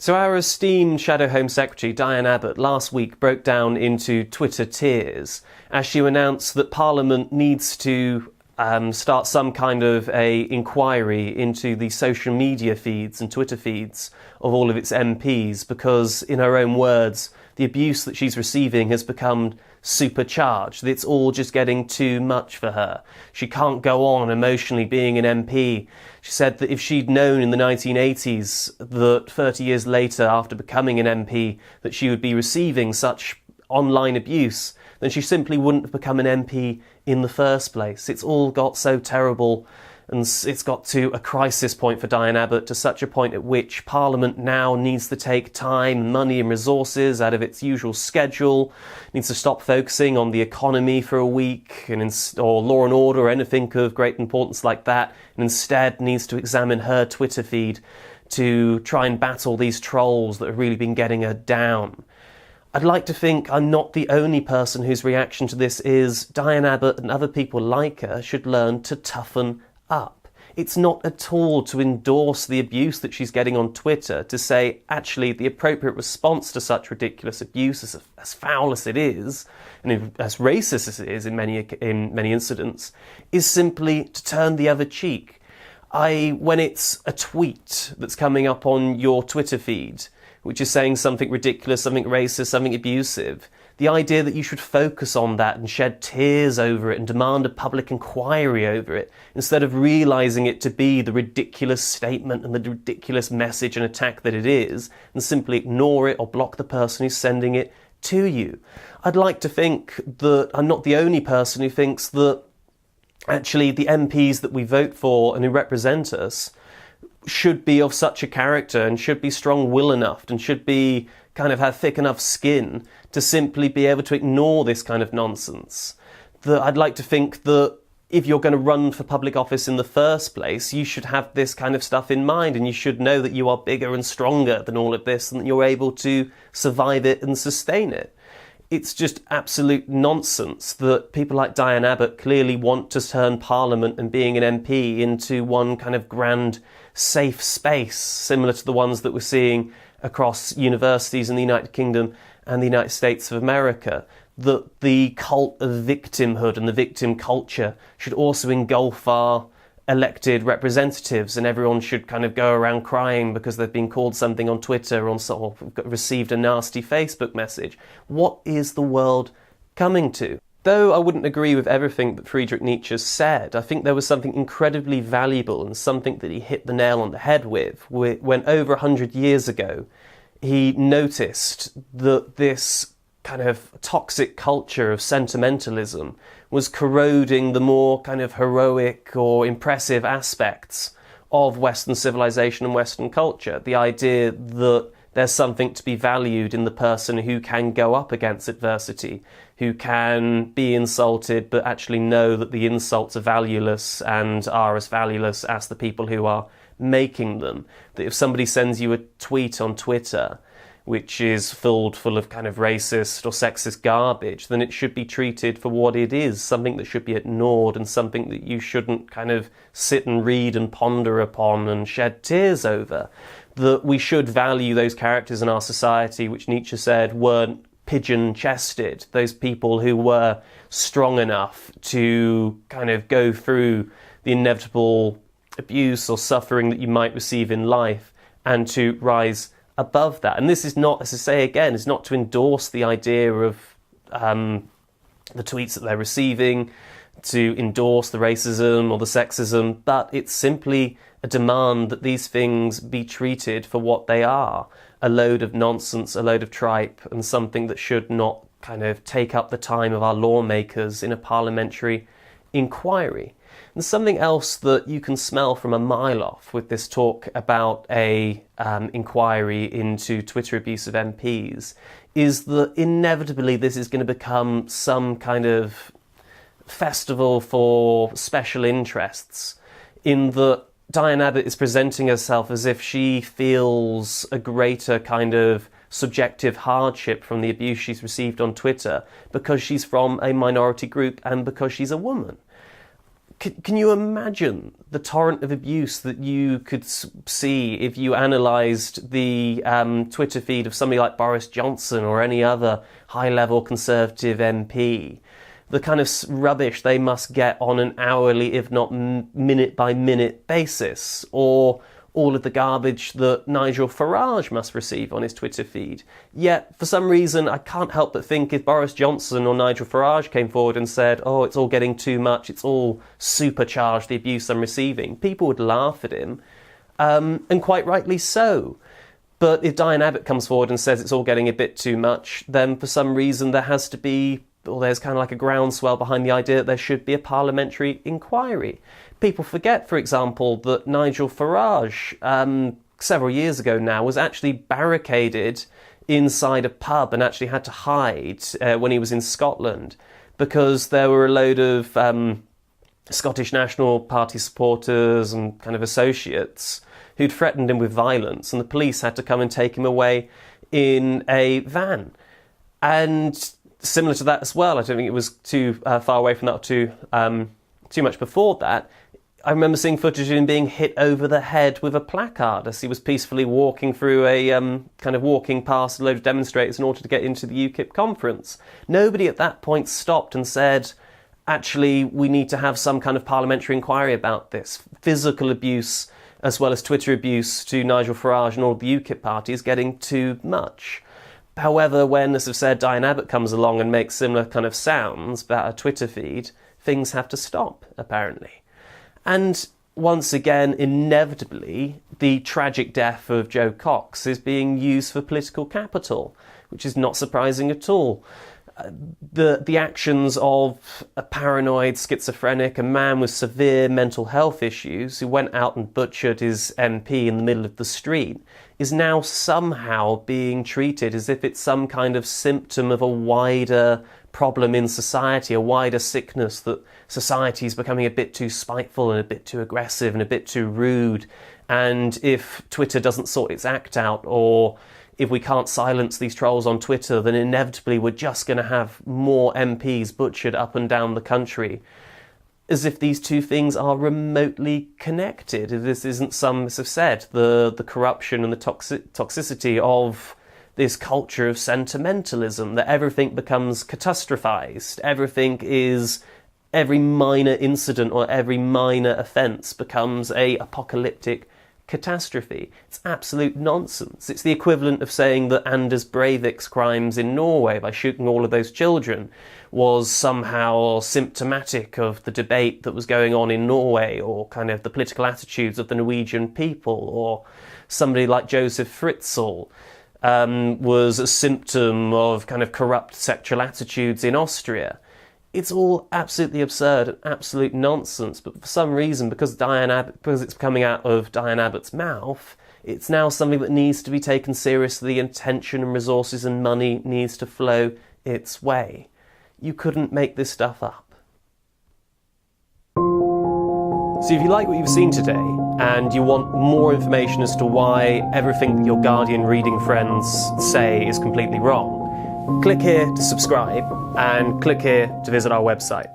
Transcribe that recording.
So our esteemed Shadow Home Secretary, Diane Abbott, last week broke down into Twitter tears as she announced that Parliament needs to start some kind of a inquiry into the social media feeds and Twitter feeds of all of its MPs because, in her own words, the abuse that she's receiving has become supercharged. It's all just getting too much for her. She can't go on emotionally being an MP. She said that if she'd known in the 1980s that 30 years later, after becoming an MP, that she would be receiving such online abuse, then she simply wouldn't have become an MP in the first place. It's all got so terrible, and it's got to a crisis point for Diane Abbott, to such a point at which Parliament now needs to take time, money and resources out of its usual schedule, needs to stop focusing on the economy for a week, or law and order, or anything of great importance like that, and instead needs to examine her Twitter feed to try and battle these trolls that have really been getting her down. I'd like to think I'm not the only person whose reaction to this is Diane Abbott and other people like her should learn to toughen up. It's not at all to endorse the abuse that she's getting on Twitter, to say, actually, the appropriate response to such ridiculous abuse, as foul as it is, and as racist as it is in many incidents, is simply to turn the other cheek. When it's a tweet that's coming up on your Twitter feed, which is saying something ridiculous, something racist, something abusive, the idea that you should focus on that and shed tears over it and demand a public inquiry over it, instead of realising it to be the ridiculous statement and the ridiculous message and attack that it is, and simply ignore it or block the person who's sending it to you. I'd like to think that I'm not the only person who thinks that actually the MPs that we vote for and who represent us should be of such a character and should be strong-willed enough and should be kind of have thick enough skin to simply be able to ignore this kind of nonsense. That I'd like to think that if you're going to run for public office in the first place, you should have this kind of stuff in mind, and you should know that you are bigger and stronger than all of this and that you're able to survive it and sustain it. It's just absolute nonsense that people like Diane Abbott clearly want to turn Parliament and being an MP into one kind of grand safe space, similar to the ones that we're seeing across universities in the United Kingdom and the United States of America. That the cult of victimhood and the victim culture should also engulf our elected representatives, and everyone should kind of go around crying because they've been called something on Twitter or received a nasty Facebook message. What is the world coming to? Though I wouldn't agree with everything that Friedrich Nietzsche said, I think there was something incredibly valuable and something that he hit the nail on the head with when over 100 years ago he noticed that this kind of toxic culture of sentimentalism was corroding the more kind of heroic or impressive aspects of Western civilization and Western culture. The idea that there's something to be valued in the person who can go up against adversity, who can be insulted but actually know that the insults are valueless and are as valueless as the people who are making them. That if somebody sends you a tweet on Twitter which is full of kind of racist or sexist garbage, then it should be treated for what it is, something that should be ignored and something that you shouldn't kind of sit and read and ponder upon and shed tears over. That we should value those characters in our society, which Nietzsche said weren't pigeon-chested, those people who were strong enough to kind of go through the inevitable abuse or suffering that you might receive in life and to rise above that. And this is not, as I say again, is not to endorse the idea of the tweets that they're receiving, to endorse the racism or the sexism, but it's simply a demand that these things be treated for what they are, a load of nonsense, a load of tripe, and something that should not kind of take up the time of our lawmakers in a parliamentary inquiry. And something else that you can smell from a mile off with this talk about a inquiry into Twitter abuse of MPs is that inevitably this is going to become some kind of festival for special interests, in that Diane Abbott is presenting herself as if she feels a greater kind of subjective hardship from the abuse she's received on Twitter because she's from a minority group and because she's a woman. Can you imagine the torrent of abuse that you could see if you analysed the Twitter feed of somebody like Boris Johnson or any other high-level Conservative MP? The kind of rubbish they must get on an hourly, if not minute-by-minute basis, or all of the garbage that Nigel Farage must receive on his Twitter feed. Yet, for some reason, I can't help but think if Boris Johnson or Nigel Farage came forward and said, oh, it's all getting too much, it's all supercharged, the abuse I'm receiving, people would laugh at him, and quite rightly so. But if Diane Abbott comes forward and says it's all getting a bit too much, then for some reason there has to be, or there's kind of like a groundswell behind the idea that there should be a parliamentary inquiry. People forget, for example, that Nigel Farage, several years ago now, was actually barricaded inside a pub and actually had to hide when he was in Scotland because there were a load of Scottish National Party supporters and kind of associates who'd threatened him with violence, and the police had to come and take him away in a van. And similar to that as well, I don't think it was too far away from that or too much before that, I remember seeing footage of him being hit over the head with a placard as he was peacefully walking through a kind of walking past a load of demonstrators in order to get into the UKIP conference. Nobody at that point stopped and said, actually, we need to have some kind of parliamentary inquiry about this. Physical abuse as well as Twitter abuse to Nigel Farage and all the UKIP party is getting too much. However, when, as I've said, Diane Abbott comes along and makes similar kind of sounds about a Twitter feed, things have to stop, apparently. And once again, inevitably, the tragic death of Joe Cox is being used for political capital, which is not surprising at all. The actions of a paranoid schizophrenic, a man with severe mental health issues who went out and butchered his MP in the middle of the street is now somehow being treated as if it's some kind of symptom of a wider problem in society, a wider sickness, that society is becoming a bit too spiteful and a bit too aggressive and a bit too rude. And if Twitter doesn't sort its act out, or if we can't silence these trolls on Twitter, then inevitably we're just going to have more MPs butchered up and down the country. As if these two things are remotely connected. This isn't some, as I've said, the corruption and the toxicity of this culture of sentimentalism, that everything becomes catastrophized. Every minor incident or every minor offence becomes a apocalyptic catastrophe. It's absolute nonsense. It's the equivalent of saying that Anders Breivik's crimes in Norway by shooting all of those children was somehow symptomatic of the debate that was going on in Norway, or kind of the political attitudes of the Norwegian people, or somebody like Josef Fritzl was a symptom of kind of corrupt sexual attitudes in Austria. It's all absolutely absurd and absolute nonsense, but for some reason, because it's coming out of Diane Abbott's mouth, it's now something that needs to be taken seriously, and attention and resources and money needs to flow its way. You couldn't make this stuff up. So if you like what you've seen today, and you want more information as to why everything that your Guardian reading friends say is completely wrong, click here to subscribe, and click here to visit our website.